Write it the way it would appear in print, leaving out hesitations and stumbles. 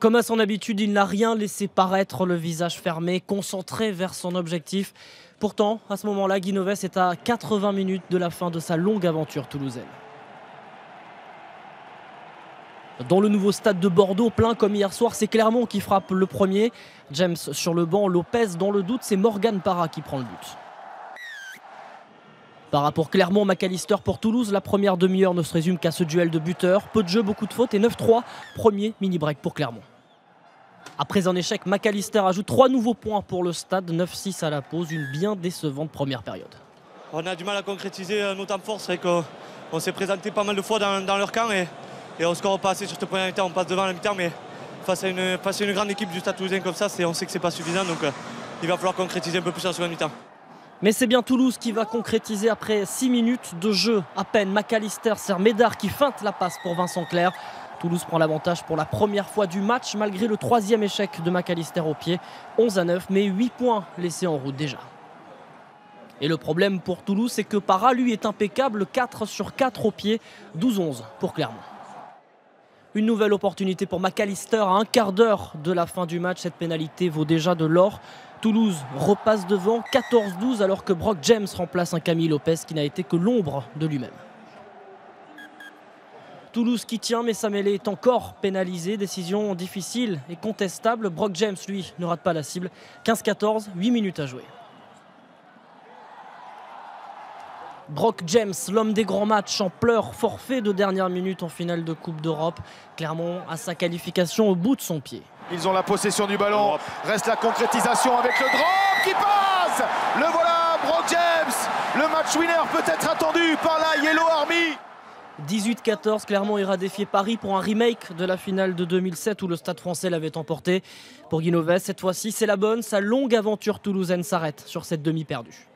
Comme à son habitude, il n'a rien laissé paraître, le visage fermé, concentré vers son objectif. Pourtant, à ce moment-là, Guinoves est à 80 minutes de la fin de sa longue aventure toulousaine. Dans le nouveau stade de Bordeaux, plein comme hier soir, c'est Clermont qui frappe le premier. James sur le banc, Lopez dans le doute, c'est Morgan Parra qui prend le but. Parra pour Clermont, McAllister pour Toulouse. La première demi-heure ne se résume qu'à ce duel de buteurs. Peu de jeu, beaucoup de fautes et 9-3. Premier mini-break pour Clermont. Après un échec, McAllister ajoute 3 nouveaux points pour le stade. 9-6 à la pause, une bien décevante première période. On a du mal à concrétiser nos temps de force. C'est qu'on s'est présenté pas mal de fois dans leur camp et on ne score pas assez sur cette première mi-temps. On passe devant la mi-temps, mais face à une grande équipe du Stade Toulousain comme ça, on sait que ce n'est pas suffisant. Donc il va falloir concrétiser un peu plus en seconde mi-temps. Mais c'est bien Toulouse qui va concrétiser après 6 minutes de jeu. À peine, McAllister sert Médard qui feinte la passe pour Vincent Clerc. Toulouse prend l'avantage pour la première fois du match, malgré le 3e échec de McAllister au pied. 11-9, mais 8 points laissés en route déjà. Et le problème pour Toulouse, c'est que Parra, lui, est impeccable. 4 sur 4 au pied, 12-11 pour Clermont. Une nouvelle opportunité pour McAllister à un quart d'heure de la fin du match. Cette pénalité vaut déjà de l'or. Toulouse repasse devant 14-12 alors que Brock James remplace un Camille Lopez qui n'a été que l'ombre de lui-même. Toulouse qui tient, mais sa mêlée est encore pénalisée. Décision difficile et contestable. Brock James, lui, ne rate pas la cible. 15-14, 8 minutes à jouer. Brock James, l'homme des grands matchs, en pleurs, forfait de dernière minute en finale de Coupe d'Europe. Clermont a sa qualification au bout de son pied. Ils ont la possession du ballon, reste la concrétisation avec le drop qui passe. Le voilà, Brock James, le match winner peut-être attendu par la Yellow Army. 18-14, Clermont ira défier Paris pour un remake de la finale de 2007 où le Stade français l'avait emporté. Pour Guinoves, cette fois-ci c'est la bonne, sa longue aventure toulousaine s'arrête sur cette demi perdue.